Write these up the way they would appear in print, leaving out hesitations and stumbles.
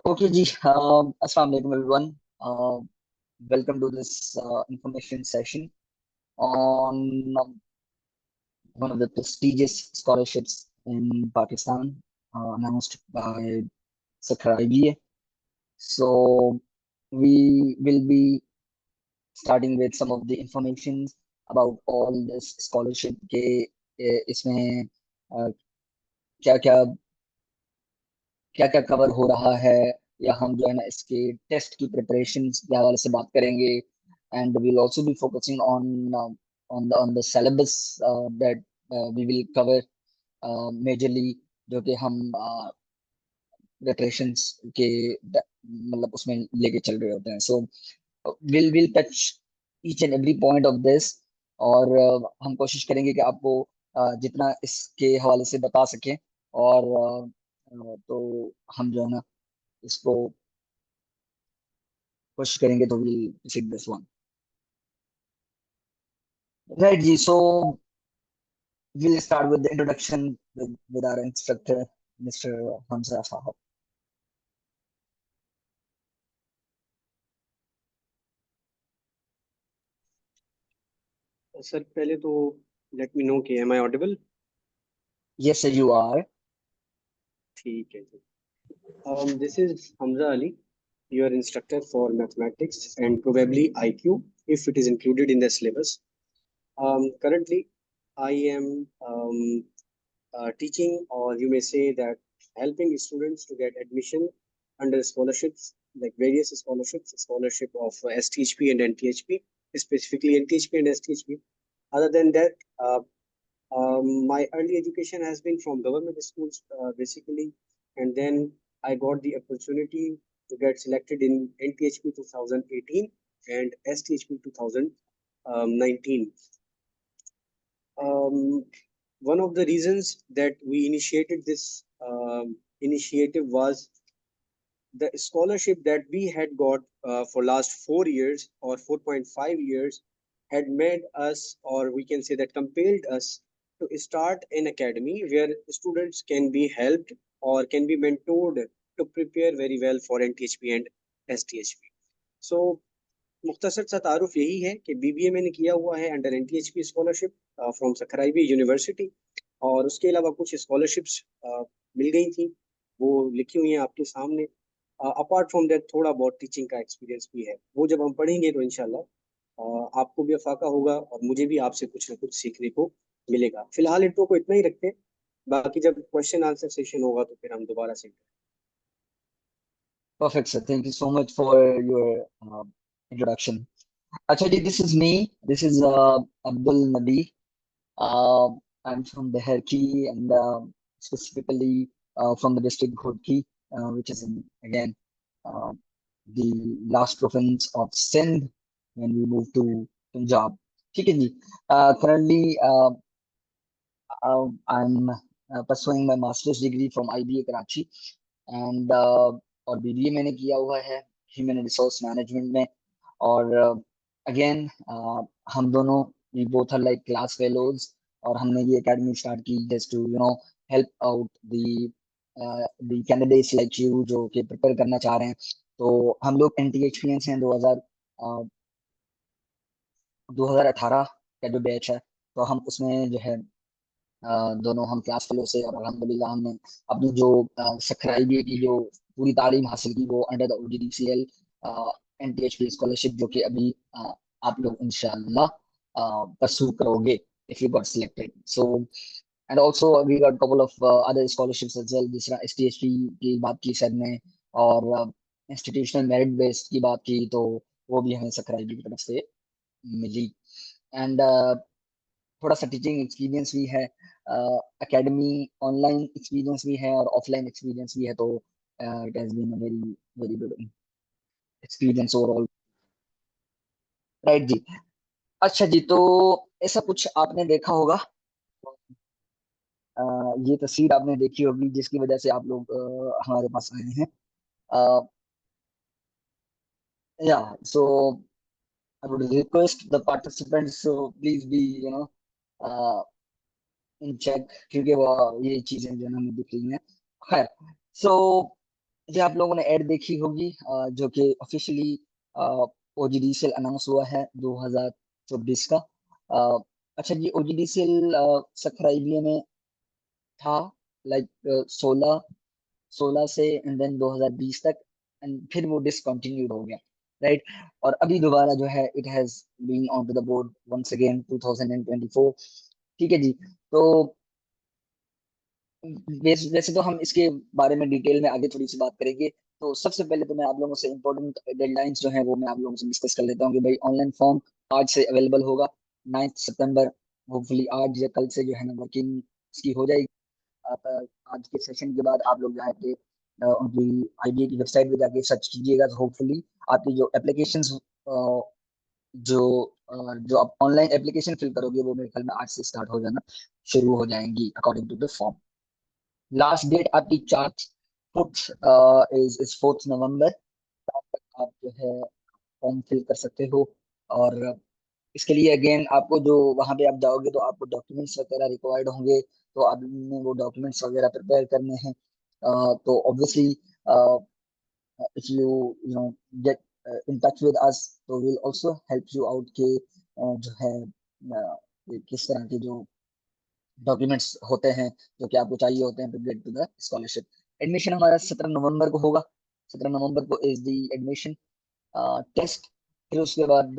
Okay, ji. Assalamu alaikum, everyone. Welcome to this information session on one of the prestigious scholarships in Pakistan, announced by Sakhar IBA. So we will be starting with some of the informations about all this scholarship के इसमें क्या क्या क्या क्या cover हो रहा है, या हम जो है ना इसके टेस्ट की प्रिपरेशन के हवाले से बात करेंगे. And we will also be focusing on the syllabus that we will cover majorly, जो कि हम प्रिपरेशंस के मतलब उसमें लेके चल रहे होते हैं. So will touch each and every point of this. और हम कोशिश करेंगे कि आपको जितना इसके हवाले से बता सकें. और तो हम जो है ना इसको कोशिश करेंगे, तो will seat this one. Right जी. So will start with the introduction with our instructor, Mr. Hamza Sahab. Sir पहले तो लेट मी नो कि am I audible. Yes, sir, you are. ठीक है जी। This is Hamza Ali, your instructor for mathematics and probably IQ if it is included in the syllabus. Currently, I am teaching, or you may say that helping students to get admission under scholarships, like various scholarships, scholarship of STHP and NTHP, specifically NTHP and STHP. Other than that, my early education has been from government schools, basically, and then I got the opportunity to get selected in NTHP 2018 and STHP 2019. One of the reasons that we initiated this initiative was the scholarship that we had got for last 4 years or 4.5 years had made us, or we can say that compelled us, to start an academy where students can be helped or can be mentored to prepare very well for NTHP and STHP. So मुख्तसर सा तारुफ यही है कि BBA मैंने किया हुआ है अंडर एनटीएचपी स्कॉलरशिप फ्रॉम सकराइबी यूनिवर्सिटी, और उसके अलावा कुछ स्कॉलरशिप्स मिल गई थी, वो लिखी हुई हैं आपके सामने। अपार्ट फ्रॉम दैट थोड़ा बहुत टीचिंग का एक्सपीरियंस भी है, वो जब हम पढ़ेंगे तो इंशाल्लाह आपको भी अफाका होगा और मुझे भी आपसे कुछ ना कुछ सीखने को मिलेगा। फिलहाल इंट्रो को इतना ही रखते हैं, बाकी जब क्वेश्चन आंसर सेशन होगा तो फिर हम दोबारा से। Perfect, sir. Thank you so much for your introduction. Acha ji, this is me. This is Abdul Nabi. Uh, I'm from Beherki, and specifically from the district Ghorki, which is again uh, the last province of Sindh when we moved to Punjab. ठीक है जी. Currently, I'm pursuing my master's degree from IBA Karachi, and और BBA मैंने किया हुआ है human resource management में. और again हम दोनों, we both are like class fellows, और हमने ये एकेडमी स्टार्ट की just to help out the candidates like you जो कि प्रिपेयर करना चाह रहे हैं. तो हम लोग एनटीएचपीएन हैं 2018 का जो बैच है, तो हम उसमें जो है दोनों हम क्लास फेलो से, और अल्हम्दुलिल्लाह हमने अपनी जो सखराई की जो पूरी तालीम हासिल की वो under the OGDCL NTHP scholarship, जो कि अभी आप लोग इंशाल्लाह परसू करोगे if you got selected. So and also we got couple of other scholarships as well, जिस तरह एसटीएचपी की बात की सर ने, और इंस्टीट्यूशनल मेरिट बेस्ड की बात की, तो वो भी हमें सखराई की तरफ से मिली. एंड थोड़ा सा टीचिंग एक्सपीरियंस भी है, एकेडमी ऑनलाइन एक्सपीरियंस भी है और ऑफलाइन एक्सपीरियंस भी है. तो it has been a very very good experience overall. Right जी. अच्छा जी. तो ऐसा कुछ आपने देखा होगा, ये तस्वीर आपने देखी होगी जिसकी वजह से आप लोग हमारे पास आए हैं. या so I would request the participants, so please be in check, क्योंकि वो ये चीजें जो है ना हमें दिख रही हैं. खैर. सो ये आप लोगों ने ऐड देखी होगी, जो कि ऑफिशियली ओजीडीसीएल अनाउंस हुआ है 2024 का। अच्छा जी, ओजीडीसीएल सक्राइबी में था लाइक 16 16 से एंड देन 2020 तक, एंड फिर वो डिसकंटिन्यूड हो गया, राइट। और अभी दोबारा जो है it has been on to the board once again 2024। ठीक है जी। तो वैसे तो हम इसके बारे में डिटेल में आगे थोड़ी सी बात करेंगे। तो सबसे पहले तो मैं आप लोगों से इम्पोर्टेंट डेडलाइंस जो है वो मैं आप लोगों से डिस्कस कर लेता हूँ कि भाई ऑनलाइन फॉर्म आज से अवेलेबल होगा, 9 सितंबर। होपफुली आज या कल से जो है ना वर्किंग इसकी हो जाएगी। आप आज के सेशन के बाद आप लोग जाके उनकी आईबीए की वेबसाइट पे जाके सर्च कीजिएगा, तो होपफुली आपकी जो एप्लीकेशंस जो जो आप ऑनलाइन एप्लीकेशन फिल करोगे वो मेरे ख्याल में आज से स्टार्ट हो जाना शुरू हो जाएंगी according to the form. Last date आपकी 4th इज 4th नवंबर। आप जो है फॉर्म फिल कर सकते हो। और इसके लिए अगेन आपको जो वहां पे आप जाओगे तो आपको डॉक्यूमेंट्स वगैरह रिक्वायर्ड होंगे, तो आपने वो डॉक्यूमेंट्स वगैरह प्रिपेयर करने हैं। तो obviously if you know get in touch with us, तो we'll also help you out के जो है ये किस तरह के जो डॉक्यूमेंट्स होते हैं जो कि आपको चाहिए होते हैं to get to the scholarship. Admission हमारा 17 नवंबर को होगा। 17 नवंबर को इज द एडमिशन टेस्ट। फिर उसके बाद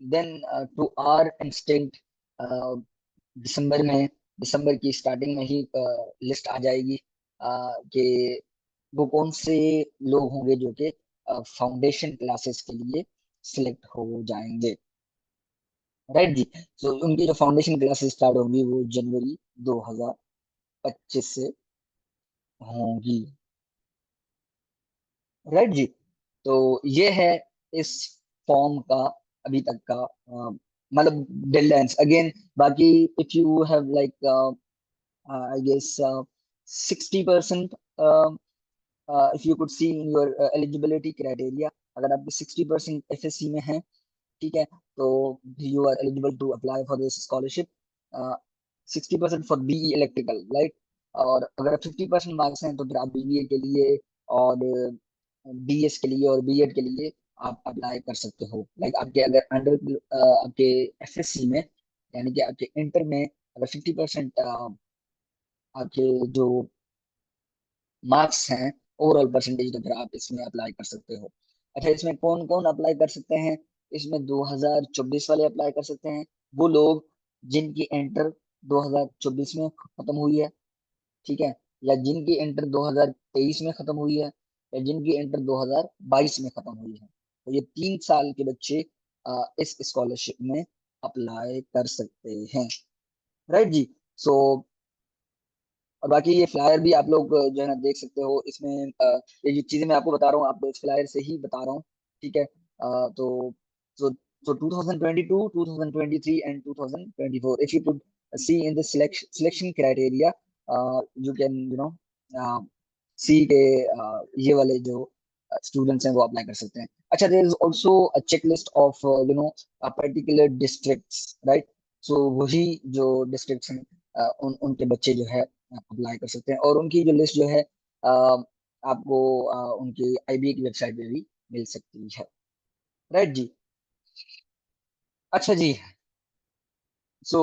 देन टू आर इंस्टिंक्ट दिसंबर में, दिसंबर की स्टार्टिंग में ही लिस्ट आ जाएगी कि वो कौन से लोग होंगे जो कि फाउंडेशन क्लासेस के लिए सिलेक्ट हो जाएंगे, राइट जी। तो उनकी जो फाउंडेशन क्लासेस स्टार्ट होंगी वो जनवरी 2025 से होंगी, राइट जी। तो ये है इस फॉर्म का अभी तक का मतलब डेडलाइंस अगेन। बाकी if you have like I guess 60%, if you could see in your eligibility criteria, अगर आपके 60% एफएससी में है, ठीक है, तो you are eligible to apply for this scholarship. 60% for BE electrical, right. और अगर 50% मार्क्स हैं तो फिर आप बीबीए के लिए और बीएस के लिए और बीएड के लिए आप अप्लाई कर सकते हो। लाइक आपके अगर अंडर आपके एफएससी में, यानी कि आपके इंटर में अगर 50% आपके जो मार्क्स हैं, ओवरऑल परसेंटेज, तो फिर आप इसमें अप्लाई कर सकते हो। अच्छा, इसमें कौन कौन अप्लाई कर सकते हैं? इसमें 2024 वाले अप्लाई कर सकते हैं, वो लोग जिनकी एंटर 2024 में खत्म हुई है, ठीक है, या जिनकी एंटर 2023 में खत्म हुई है, या जिनकी एंटर 2022 में खत्म हुई है। तो ये 3 साल के बच्चे इस स्कॉलरशिप में अप्लाई कर सकते हैं, राइट जी। सो और बाकी ये फ्लायर भी आप लोग जो है ना देख सकते हो इसमें। ये जो चीजें मैं आपको बता रहा हूँ आपको इस फ्लायर से ही बता रहा हूँ, ठीक है। तो so so 2022, 2023 and 2024, if you could see in the selection criteria, you can सी के ये वाले जो स्टूडेंट्स हैं वो अप्लाई कर सकते हैं। अच्छा, there is also a checklist of particular districts, right. So वही जो डिस्ट्रिक्ट्स हैं उनके बच्चे जो है अप्लाई कर सकते हैं, और उनकी जो लिस्ट जो है आपको उनकी आईबीए की वेबसाइट पे भी मिल सकती है, राइट जी। अच्छा जी, so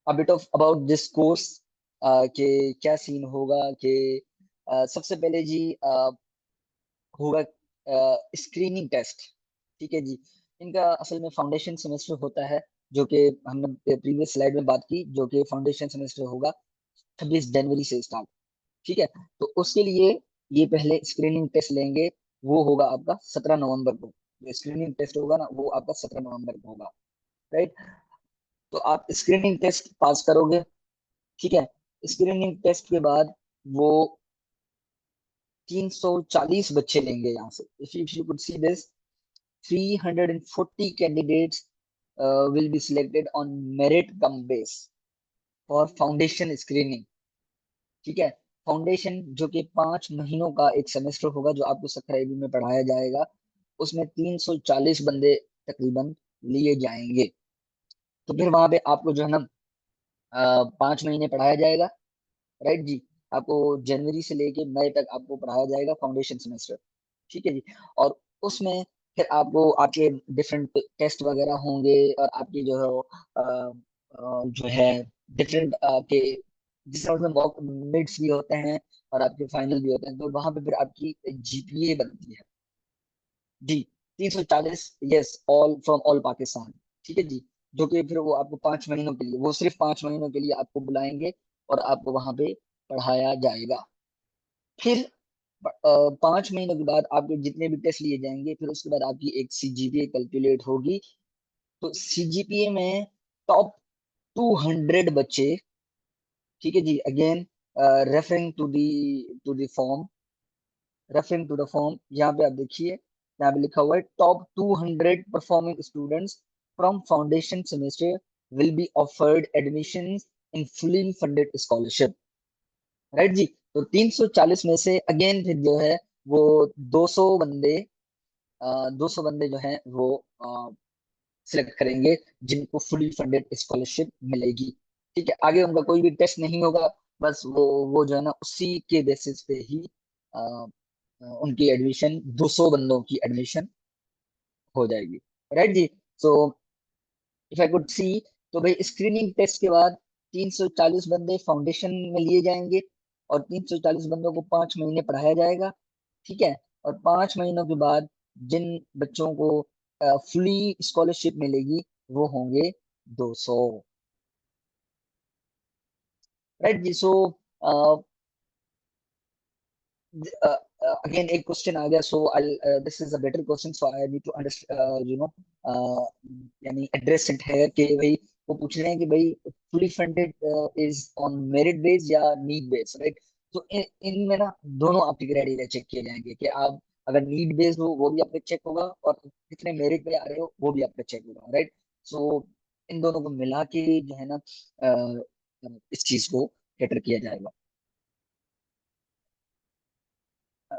a bit of about this course के क्या सीन होगा कि सबसे पहले जी होगा स्क्रीनिंग टेस्ट, ठीक है जी। इनका असल में फाउंडेशन सेमेस्टर होता है, जो कि हमने प्रीवियस स्लाइड में बात की, जो कि फाउंडेशन सेमेस्टर होगा 26 जनवरी से स्टार्ट, ठीक है। तो उसके लिए ये पहले स्क्रीनिंग टेस्ट लेंगे, वो होगा आपका 17 नवंबर को। जो स्क्रीनिंग टेस्ट होगा ना वो आपका 17 नवंबर को होगा, राइट। तो आप स्क्रीनिंग टेस्ट पास करोगे, ठीक है। स्क्रीनिंग टेस्ट के बाद वो 340 बच्चे लेंगे यहाँ से। If you could see this, 340 candidates will be selected on merit cum base for foundation screening, ठीक है। फाउंडेशन जो कि 5 महीनों का एक सेमेस्टर होगा जो आपको सख्राइबी में पढ़ाया जाएगा, उसमें 340 बंदे तकरीबन लिए जाएंगे। तो फिर वहां पे आपको जो है ना 5 महीने पढ़ाया जाएगा, राइट जी। आपको जनवरी से लेके मई तक आपको पढ़ाया जाएगा फाउंडेशन सेमेस्टर। ठीक है जी। और उसमें फिर आपको आपके डिफरेंट टेस्ट वगैरह होंगे, और आपकी जो है जो है डिफरेंट आपके जिस तरह से मॉक मिड्स भी होते हैं और आपके फाइनल भी होते हैं, तो वहां पे फिर आपकी जीपीए बनती है जी 340। Yes, all from all Pakistan. ठीक है जी। जो कि फिर वो आपको 5 महीनों के लिए, वो सिर्फ 5 महीनों के लिए आपको बुलाएंगे और आपको वहां पे पढ़ाया जाएगा। फिर 5 महीनों के बाद आपके जितने भी टेस्ट लिए जाएंगे, फिर उसके बाद आपकी एक सीजीपीए कैलकुलेट होगी। तो सीजीपीए में टॉप 200 बच्चे, ठीक है जी, again referring to the form, referring to the form, यहाँ पे आप देखिए, यहाँ पे लिखा हुआ है top 200 performing students from foundation semester will be offered admission in fully funded scholarship. Right जी। तो 340 में से अगेन फिर जो है वो 200 बंदे, 200 बंदे जो हैं वो सिलेक्ट करेंगे जिनको फुली फंडेड स्कॉलरशिप मिलेगी। ठीक है, आगे उनका कोई भी टेस्ट नहीं होगा, बस वो जो है ना उसी के बेसिस पे ही उनकी एडमिशन, 200 बंदों की एडमिशन हो जाएगी। राइट जी। So if I could see, तो भाई स्क्रीनिंग टेस्ट के बाद 340 बंदे फाउंडेशन में लिए जाएंगे, और 340 बंदों को 5 महीने पढ़ाया जाएगा। ठीक है। और 5 महीनों के बाद जिन बच्चों को फुली स्कॉलरशिप मिलेगी वो होंगे 200। राइट जी। सो again एक क्वेश्चन आ गया, so I this is a better question, so I need to understand, यानी एड्रेस इट है कि भाई वो पूछ रहे हैं कि भाई fully funded is on merit base या नीड बेस, राइट। तो इनमें ना दोनों आपके क्राइटेरिया चेक किए जाएंगे कि आप अगर नीड बेस्ड हो वो भी आपका चेक होगा, और कितने मेरिट पे आ रहे हो वो भी आपका चेक होगा। राइट। सो इन दोनों को मिला के जो है ना इस चीज को कैटर किया जाएगा।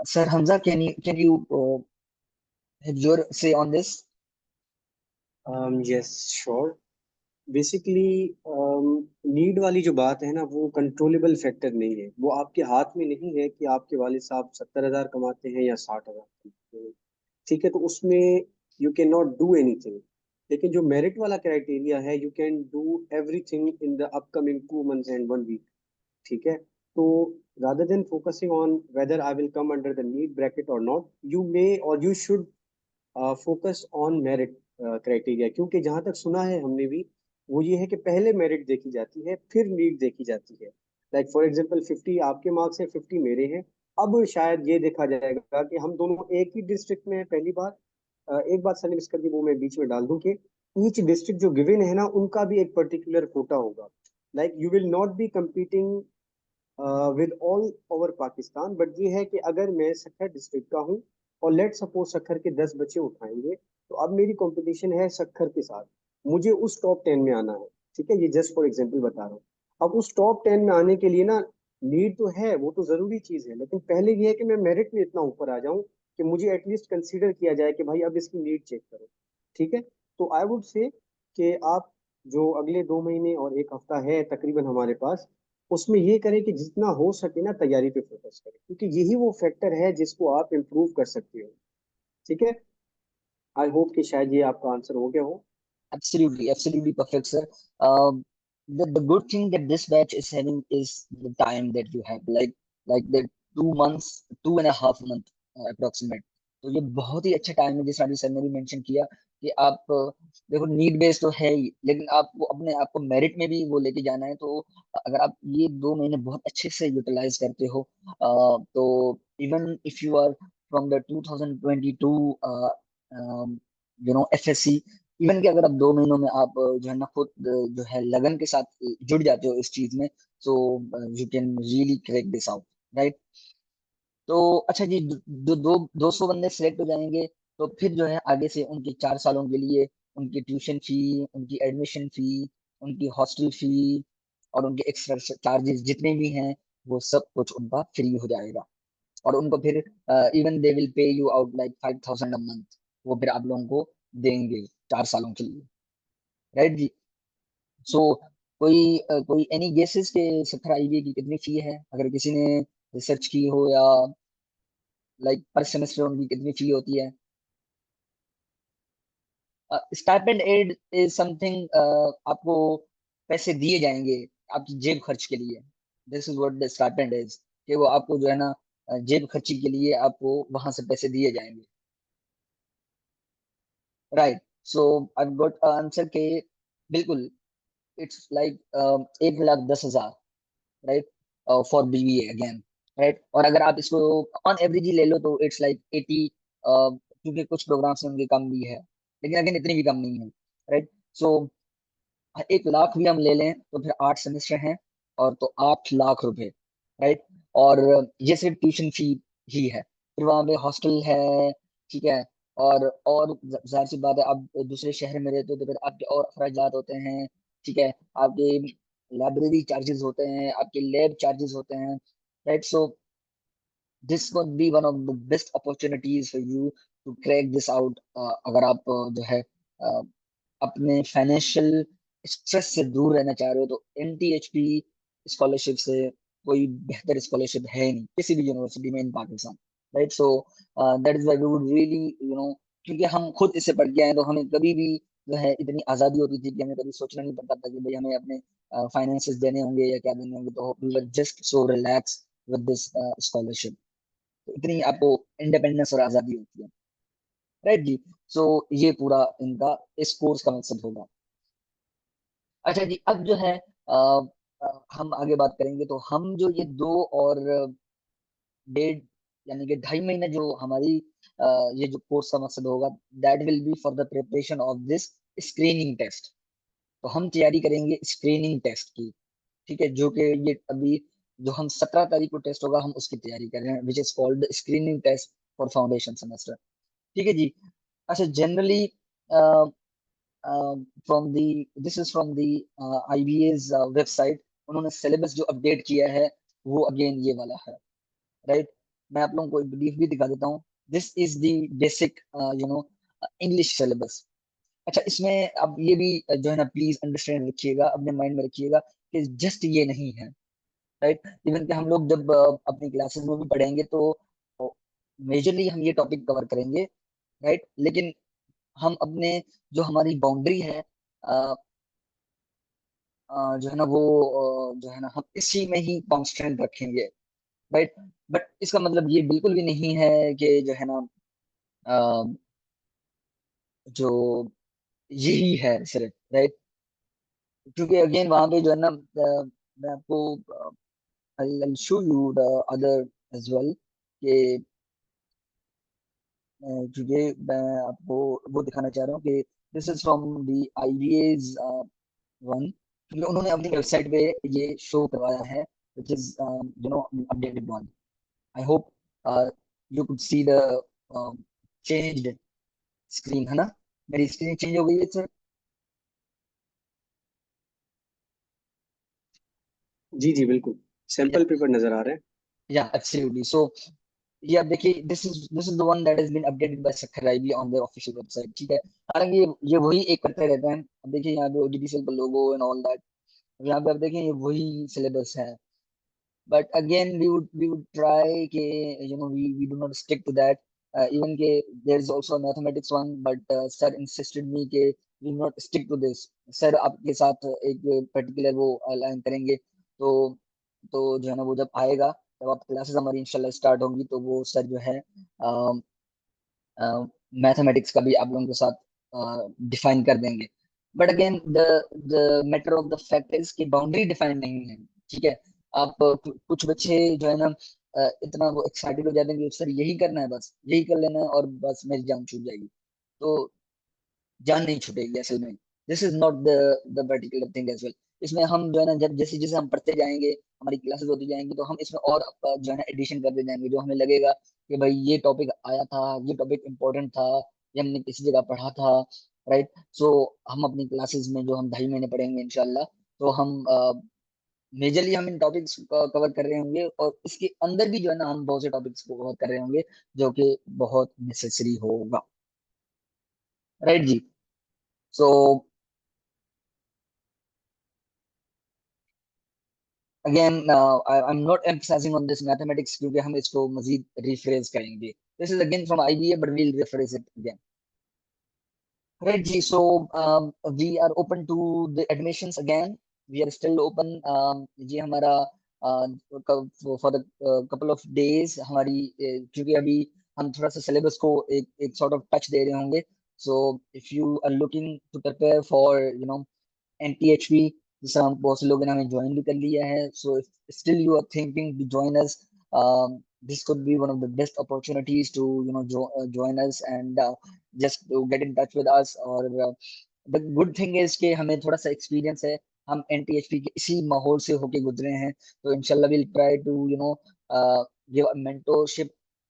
Sir Hamza, can you have your say on this? Yes sure. Basically need वाली जो बात है ना, वो कंट्रोलेबल फैक्टर नहीं है। वो आपके हाथ में नहीं है कि आपके वालिद साहब 70,000 कमाते हैं या 60,000 कमाते हैं। ठीक है, तो उसमें you can not do anything. लेकिन जो मेरिट वाला क्राइटेरिया है, you can do everything in the upcoming 2 months and 1 week. ठीक है, तो rather than focusing on whether I will come under the need bracket or not, you may or you should focus on merit criteria. क्योंकि जहां तक सुना है हमने भी, वो ये है कि पहले मेरिट देखी जाती है फिर नीड देखी जाती है। लाइक फॉर एग्जांपल 50 आपके मार्क्स हैं, 50 मेरे हैं। अब शायद ये देखा जाएगा कि हम दोनों एक ही डिस्ट्रिक्ट में हैं पहली बार। एक बात सर ने मिस कर दी, वो मैं बीच में डाल दूं कि ईच डिस्ट्रिक्ट जो गिवन है ना, उनका भी एक पर्टिकुलर कोटा होगा। Like you will not be competing with all over Pakistan, but ये है कि अगर मैं सक्खर डिस्ट्रिक्ट का हूँ और लेट सपोज सक्खर के 10 बच्चे उठाएंगे, तो अब मेरी कंपटीशन है सक्खर के साथ। मुझे उस टॉप 10 में आना है। ठीक है, ये जस्ट फॉर एग्जांपल बता रहा हूँ। अब उस टॉप 10 में आने के लिए ना, नीड तो है, वो तो जरूरी चीज है, लेकिन पहले ये है कि मैं मेरिट में इतना ऊपर आ जाऊं कि मुझे एटलीस्ट कंसीडर किया जाए कि भाई अब इसकी नीड चेक करो। ठीक है, तो आई वुड से कि आप जो अगले 2 महीने और एक हफ्ता है तकरीबन हमारे पास, उसमें ये करें कि जितना हो सके ना तैयारी पे फोकस करें, क्योंकि यही वो फैक्टर है जिसको आप इम्प्रूव कर सकते हो। ठीक है, आई होप कि शायद ये आपका आंसर हो गया हो। Absolutely, absolutely perfect, sir. The good thing that this batch is having is the time that you have, like the 2 months, 2.5 month approximate. तो ये बहुत ही अच्छा टाइम है, जिस अभी सर ने भी मेंशन किया कि आप देखो नीड बेस्ड तो है ही, लेकिन आपको अपने आप को मेरिट में भी वो लेके जाना है। तो अगर आप ये 2 महीने बहुत अच्छे से यूटिलाइज करते हो, तो even if you are from the 2022 FSc, even कि अगर आप 2 महीनों में आप जो है ना खुद जो है लगन के साथ जुड़ जाते हो इस चीज में, so you can really crack this out. Right. तो अच्छा जी, दो दो 200 बंदे सिलेक्ट हो जाएंगे, तो फिर जो है आगे से उनके 4 सालों के लिए उनकी ट्यूशन फी, उनकी एडमिशन फी, उनकी हॉस्टल फी और उनके एक्स्ट्रा चार्जेस जितने भी हैं, वो सब कुछ उनका फ्री हो जाएगा। और उनको फिर even they will pay you out like 5,000 a month, वो फिर आप लोगों को देंगे 4 सालों के लिए। राइट जी। सो कोई एनी गेसेस के सफर आईबीए की कितनी फी है, अगर किसी ने रिसर्च की हो, या लाइक पर सेमेस्टर उनकी कितनी फी होती है? स्टाइपेंड एड इज समथिंग, आपको पैसे दिए जाएंगे आपकी जेब खर्च के लिए। This is what the stipend is, कि वो आपको जो है ना जेब खर्ची के लिए आपको वहां से पैसे दिए जाएंगे। Right. So I got answer के बिल्कुल, it's like 1,10,000, right, for BBA again. Right, और अगर आप इसको ऑन एवरेज ही ले लो तो इट्स लाइक 80, क्योंकि कुछ प्रोग्राम्स में उनके कम भी है, लेकिन अगेन इतनी भी कम नहीं है। राइट। सो 1 लाख भी हम ले लें तो फिर 8 सेमेस्टर हैं, और तो 8 लाख रुपए। राइट। और ये सिर्फ ट्यूशन फी ही है, फिर वहां पे हॉस्टल है, ठीक है, और जाहिर सी बात है, आप दूसरे शहर में रहते हो तो फिर आपके और अखराजात होते हैं, ठीक है, आपके लाइब्रेरी चार्जेस होते हैं, आपके लैब चार्जेस होते हैं। Right. So this would be one of the best opportunities for you to crack this out, अगर आप जो है अपने फाइनेंशियल स्ट्रेस से दूर रहना चाह रहे हो, तो एनटीएचपी स्कॉलरशिप से कोई बेहतर स्कॉलरशिप है ही नहीं किसी भी यूनिवर्सिटी में in Pakistan. Right. So that is why we would really, क्योंकि हम खुद इससे पढ़ के आए, तो हमें कभी भी जो है इतनी आजादी होती थी कि हमें कभी सोचना नहीं पड़ता था कि भाई हमें अपने फाइनेंसेस देने होंगे या क्या देने होंगे, तो we were just so relax with this scholarship. तो इतनी आपको इंडिपेंडेंस और आजादी होती है। राइट जी। सो ये पूरा इनका इस कोर्स का मकसद होगा। अच्छा जी, अब जो है हम आगे बात करेंगे, तो हम जो ये 2 और 1.5, यानी कि 2.5 महीने जो हमारी ये जो कोर्स का मकसद होगा, that will be for the preparation of this screening test. तो हम तैयारी करेंगे स्क्रीनिंग टेस्ट की, ठीक है, जो कि ये अभी जो हम 17 तारीख को टेस्ट होगा, हम उसकी तैयारी कर रहे हैं, which is called screening test for foundation semester. ठीक है जी। अच्छा, generally from the this is from the IBA's website, उन्होंने सिलेबस जो अपडेट किया है वो अगेन ये वाला है। राइट। मैं आप लोगों को एक ब्रीफ भी दिखा देता हूँ। This is the basic English syllabus. अच्छा, इसमें अब ये भी जो है ना, प्लीज अंडरस्टैंड रखिएगा, अपने माइंड में रखिएगा कि जस्ट ये नहीं है। राइट। इवन कि हम लोग जब अपनी क्लासेस में भी पढ़ेंगे तो मेजरली हम ये टॉपिक कवर करेंगे। राइट। लेकिन हम अपने जो हमारी बाउंड्री है, अ, जो है ना वो जो है ना, हम इसी में ही कांस्टेंट रखेंगे। राइट। बट इसका मतलब ये बिल्कुल भी नहीं है कि जो है ना अ, जो यही है सिर्फ। राइट। क्योंकि अगेन वहां पे जो है ना, मैं आपको I'll show you the other as well, कि क्योंकि मैं आपको वो दिखाना चाह रहा हूँ कि this is from the IBA's one, क्योंकि उन्होंने अपनी वेबसाइट पे ये शो करवाया है, which is updated one. I hope you could see the changed screen, है ना? मेरी स्क्रीन चेंज हो गई है सर? जी जी बिल्कुल, या सैंपल पेपर नजर आ रहे हैं। या एब्सोल्युटली। सो ये आप देखिए, this is the one that has been updated by Sukkur IB on their official website. ठीक है, हालांकि ये वही एक करते रहते हैं। अब देखिए यहाँ पे ओजीडीसीएल का लोगो एंड ऑल दैट, यहाँ पे आप देखें ये वही सिलेबस है। But again, we would try ke, we do not stick to that. Even ke there is also a mathematics one, but sir insisted me ke we will not stick to this. Sir आपके साथ एक particular वो align करेंगे, तो जो है ना वो जब आएगा, जब आप क्लासेस हमारी इंशाल्लाह स्टार्ट होंगी, तो वो सर जो है मैथमेटिक्स का भी आप लोगों के साथ डिफाइन कर देंगे। But again the matter of the fact is कि बाउंड्री डिफाइन नहीं है। ठीक है। आप कुछ बच्चे जो है ना इतना वो एक्साइटेड हो जाते हैं कि सर यही करना है, बस यही कर लेना है और बस मेरी जान छूट जाएगी। तो जान नहीं छूटेगी असल में। This is not the particular thing as well. इसमें हम जो है ना, जब जैसे जैसे हम पढ़ते जाएंगे, हमारी क्लासेस होती जाएंगी, तो हम इसमें और जो है ना एडिशन करते जाएंगे, जो हमें लगेगा कि भाई ये टॉपिक आया था, ये टॉपिक इम्पोर्टेंट था, ये हमने किसी जगह पढ़ा था। राइट। सो हम अपनी क्लासेस में जो हम 2.5 महीने पढ़ेंगे इंशाल्लाह, तो हम मेजरली हम इन टॉपिक्स कवर कर रहे होंगे, और इसके अंदर भी जो है ना हम बहुत से टॉपिक्स को कवर कर रहे होंगे, जो कि बहुत नेसेसरी होगा। राइट जी। So again, I'm not emphasizing on this mathematics क्योंकि हम इसको मजीद rephrase करेंगे. This is again from IBA, but we'll rephrase it again. Right, G. So we are open to the admissions again. We are still open. जी हमारा for the couple of days हमारी क्योंकि अभी हम थोड़ा सा syllabus को एक sort of touch दे रहे होंगे. So if you are looking to prepare for NTHP, जिससे हम बहुत से लोगों ने हमें ज्वाइन भी कर लिया है. So if still you are thinking to join us, this could be one of the best opportunities to join us and just to get in touch with us. और the good thing is कि हमें थोड़ा सा experience है. हम NTHP के इसी माहौल से होके गुजरे हैं. तो इंशाल्लाह we'll try to give a mentorship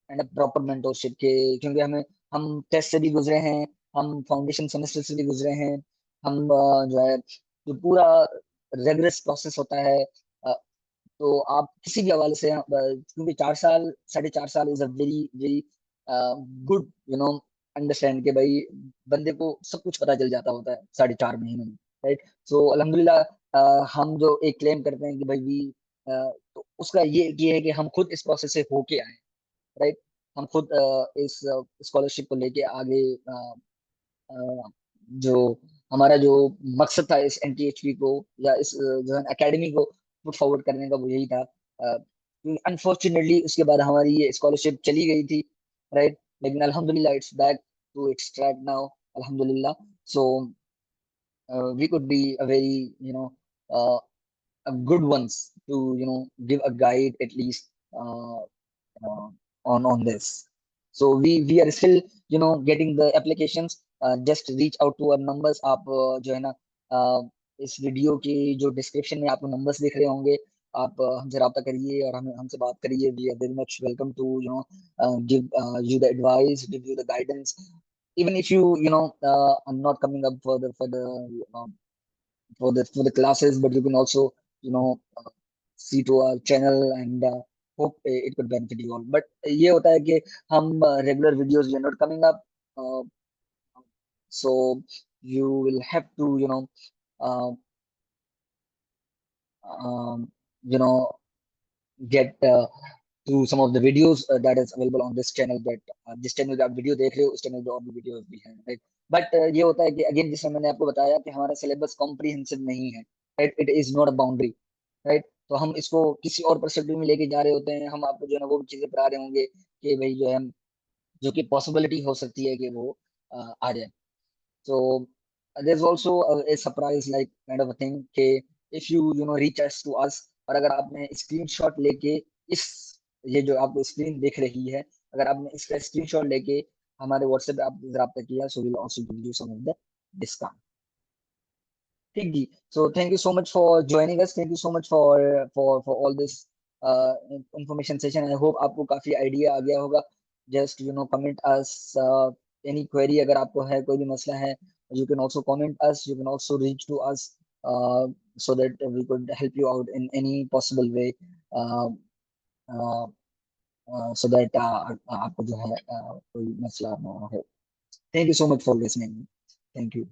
and a proper mentorship के क्योंकि हम टेस्ट से भी गुजरे हैं, हम फाउंडेशन सेमेस्टर से भी गुजरे हैं, हम जो है जो पूरा रेगुलर प्रोसेस होता है. अ, तो आप किसी भी हवाले से क्योंकि 4 साल 4.5 साल is a very very good understand के भाई बंदे को सब कुछ पता चल जाता होता है 4.5 महीने में. राइट. सो अल्हम्दुलिल्लाह हम जो एक क्लेम करते हैं कि भाई तो उसका ये है कि हम खुद इस प्रोसेस से होके आए. राइट. हम खुद इस स्कॉलरशिप को लेके आगे अ, जो हमारा जो मकसद था इस NTHP को या इस जो है एकेडमी को पुट फॉरवर्ड करने का वो यही था. अनफॉर्चुनेटली उसके बाद हमारी ये स्कॉलरशिप चली गई थी. राइट. लेकिन अल्हम्दुलिल्लाह it's back to its track now. अल्हम्दुलिल्लाह. So we could be a very a good ones to give a guide at least uh, uh, on this. So we are still getting the applications. Just reach out to our numbers. आप जो है ना इस video की जो description में आपको numbers दिख रहे होंगे. आप हमसे रब्ता करिए और हमें हमसे बात करिए. We are very much welcome to give you the advice, give you the guidance. Even if you are not coming up for the classes, but you can also you know uh, see to our channel and hope it could benefit you all. But ये होता है कि हम regular videos we are not coming up, uh, so you will have to uh, um, you know get to some of the videos that is available on this channel. That जिस channel पे आप video देख रहे हो उस channel पे और भी वीडियोस भी हैं. राइट. बट ये होता है कि अगेन जैसे मैंने आपको बताया कि हमारा सिलेबस कॉम्प्रिहेंसिव नहीं है. Right. It is not a boundary. Right. तो हम इसको किसी और परस्पेक्टिव में लेके जा रहे होते हैं. हम आपको जो है ना वो चीजें पढ़ा रहे होंगे कि भाई जो है जो कि पॉसिबिलिटी हो सकती है कि वो आ जाए. So there's also a surprise like kind of a thing कि if you reach us to us. और अगर आपने स्क्रीनशॉट लेके इस ये जो आपको स्क्रीन दिख रही है, अगर आपने इसका स्क्रीनशॉट लेके हमारे व्हाट्सएप पे आप रब्ता किया, so will also give you some of the discount. ठीक जी. So thank you so much for joining us. Thank you so much for all this information session. I hope आपको काफी आइडिया आ गया होगा. Just comment us any query. अगर आपको है कोई भी मसला है, you can also comment us. You can also reach to us so that we could help you out in any possible way, uh, uh, so that आपको जो है कोई मसला ना हो. Thank you so much for listening. Thank you.